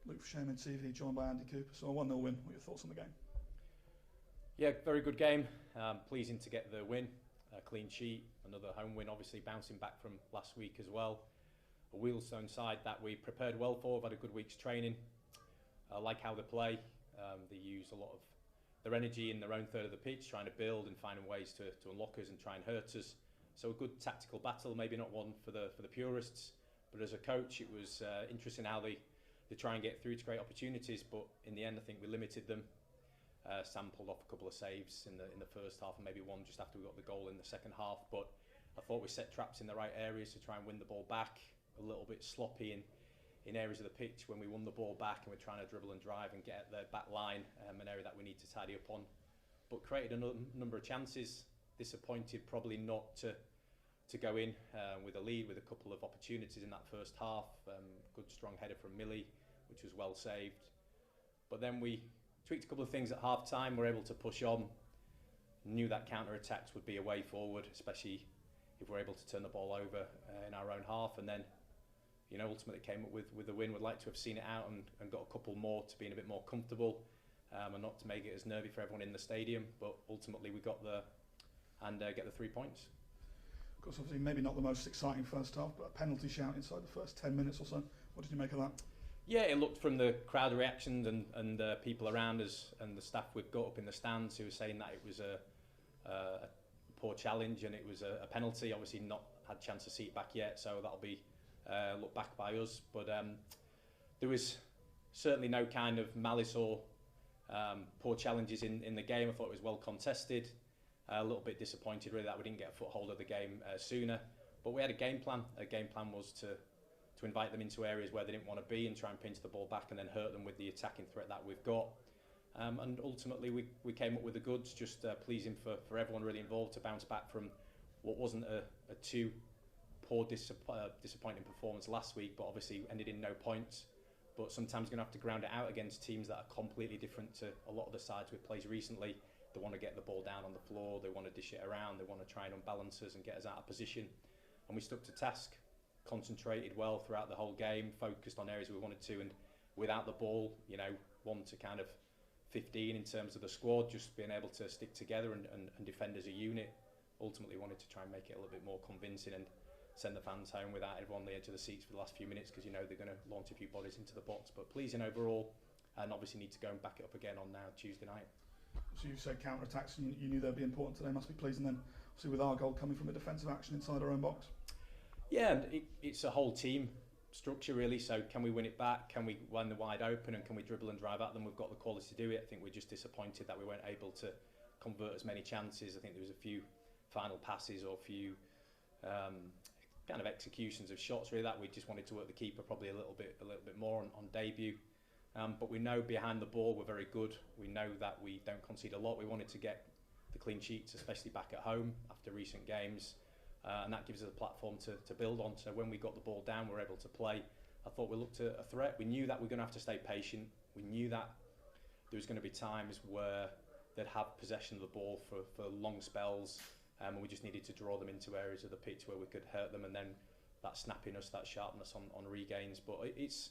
Luke Shayman TV, joined by Andy Cooper. So a 1-0 win. What are your thoughts on the game? Yeah, very good game. Pleasing to get the win. A clean sheet, another home win, obviously bouncing back from last week as well. A Wealdstone side that we prepared well for. We've had a good week's training. I like how they play. They use a lot of their energy in their own third of the pitch, trying to build and finding ways to unlock us and try and hurt us. So a good tactical battle, maybe not one for the purists, but as a coach, it was interesting how they try and get through to great opportunities. But in the end, I think we limited them. Sam pulled off a couple of saves in the first half, and maybe one just after we got the goal in the second half. But I thought we set traps in the right areas to try and win the ball back. A little bit sloppy in areas of the pitch when we won the ball back, and we're trying to dribble and drive and get at the back line, an area that we need to tidy up on. But created a number of chances. Disappointed probably not to go in with a lead, with a couple of opportunities in that first half. Good strong header from Millie, which was well saved. But then we tweaked a couple of things at half time. We're able to push on. Knew that counter attacks would be a way forward, especially if we're able to turn the ball over in our own half. And then, ultimately came up with a win. Would like to have seen it out and got a couple more to being a bit more comfortable, and not to make it as nervy for everyone in the stadium. But ultimately we got there and get the 3 points. Of course, obviously maybe not the most exciting first half, but a penalty shout inside the first 10 minutes or so. What did you make of that? Yeah, it looked from the crowd reactions and people around us and the staff we've got up in the stands who were saying that it was a poor challenge and it was a penalty. Obviously not had a chance to see it back yet, so that'll be looked back by us. But there was certainly no kind of malice or poor challenges in the game. I thought it was well contested. A little bit disappointed really that we didn't get a foothold of the game sooner. But we had a game plan. A game plan was to invite them into areas where they didn't want to be and try and pinch the ball back and then hurt them with the attacking threat that we've got. And ultimately we came up with the goods. Just pleasing for everyone really involved to bounce back from what wasn't a too poor disappointing performance last week, but obviously ended in no points. But sometimes you're going to have to ground it out against teams that are completely different to a lot of the sides we've played recently. They want to get the ball down on the floor, they want to dish it around, they want to try and unbalance us and get us out of position. And we stuck to task, concentrated well throughout the whole game, focused on areas we wanted to, and without the ball, 1 to kind of 15 in terms of the squad, just being able to stick together and defend as a unit. Ultimately wanted to try and make it a little bit more convincing and send the fans home without everyone on the edge of the seats for the last few minutes, because they're going to launch a few bodies into the box. But pleasing overall, and obviously need to go and back it up again on now Tuesday night. So you said counter-attacks, and you knew they'd be important today. Must be pleasing then, obviously, with our goal coming from a defensive action inside our own box. Yeah, and it's a whole team structure really. So can we win it back? Can we win the wide open? And can we dribble and drive at them? We've got the quality to do it. I think we're just disappointed that we weren't able to convert as many chances. I think there was a few final passes or a few kind of executions of shots really that we just wanted to work the keeper probably a little bit more on debut. But we know behind the ball we're very good. We know that we don't concede a lot. We wanted to get the clean sheets, especially back at home after recent games, and that gives us a platform to build on. So when we got the ball down, we were able to play. I thought we looked at a threat. We knew that we were going to have to stay patient. We knew that there was going to be times where they'd have possession of the ball for long spells, and we just needed to draw them into areas of the pitch where we could hurt them, and then that snappiness, that sharpness on regains. But it's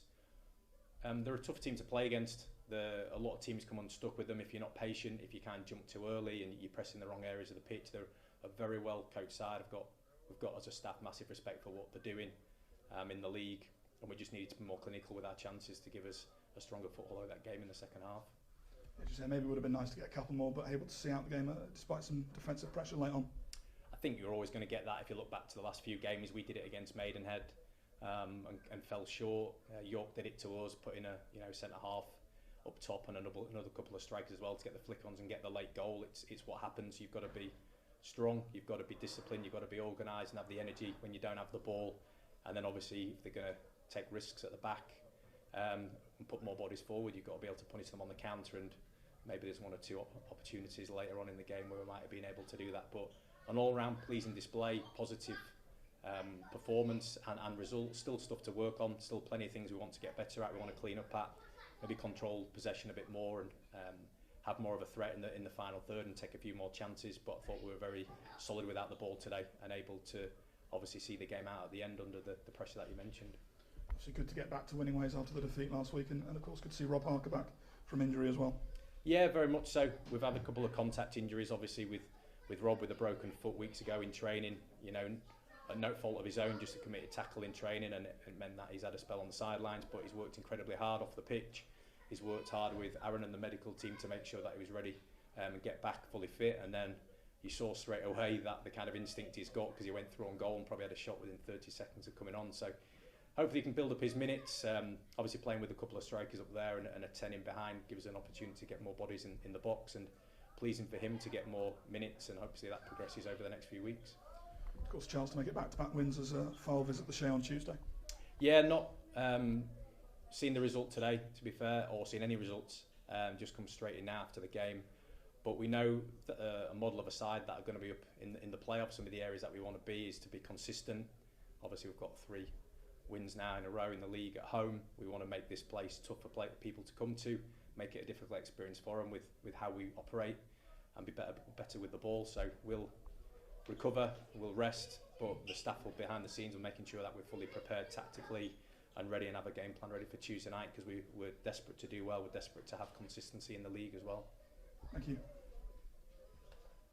they're a tough team to play against. A lot of teams come unstuck with them if you're not patient, if you can't jump too early and you're pressing the wrong areas of the pitch. They're a very well coached side. We've got as a staff massive respect for what they're doing in the league, and we just needed to be more clinical with our chances to give us a stronger foothold of that game in the second half. As you say, maybe it would have been nice to get a couple more, but able to see out the game despite some defensive pressure late on. I think you're always going to get that if you look back to the last few games. We did it against Maidenhead and fell short. York did it to us, putting a centre half up top and another couple of strikers as well to get the flick-ons and get the late goal. It's what happens. You've got to be strong, you've got to be disciplined, you've got to be organised and have the energy when you don't have the ball. And then obviously if they're going to take risks at the back and put more bodies forward, you've got to be able to punish them on the counter. And maybe there's 1 or 2 opportunities later on in the game where we might have been able to do that. But an all-round pleasing display, positive performance and results. Still stuff to work on, still plenty of things we want to get better at, we want to clean up at, maybe control possession a bit more and have more of a threat in the final third and take a few more chances. But I thought we were very solid without the ball today and able to obviously see the game out at the end under the pressure that you mentioned. Obviously good to get back to winning ways after the defeat last week, and of course good to see Rob Harker back from injury as well. Yeah, very much so. We've had a couple of contact injuries, obviously with Rob with a broken foot weeks ago in training, you know, at no fault of his own, just a committed tackle in training, and it meant that he's had a spell on the sidelines, but he's worked incredibly hard off the pitch. He's worked hard with Aaron and the medical team to make sure that he was ready and get back fully fit, and then you saw straight away that the kind of instinct he's got, because he went through on goal and probably had a shot within 30 seconds of coming on. So hopefully he can build up his minutes. Obviously playing with a couple of strikers up there and a 10 in behind gives an opportunity to get more bodies in the box, and pleasing for him to get more minutes, and hopefully that progresses over the next few weeks. Of course, chance to make it back-to-back wins as Fowl visit the Shea on Tuesday. Yeah, not seen the result today, to be fair, or seen any results. Just come straight in now after the game. But we know that a model of a side that are going to be up in the playoffs. Some of the areas that we want to be is to be consistent. Obviously, we've got 3 wins now in a row in the league at home. We want to make this place tough for people to come to, make it a difficult experience for them with how we operate, and be better with the ball. So we'll recover, we'll rest, but the staff will behind the scenes are making sure that we're fully prepared tactically and ready, and have a game plan ready for Tuesday night, because we're desperate to do well. We're desperate to have consistency in the league as well. Thank you.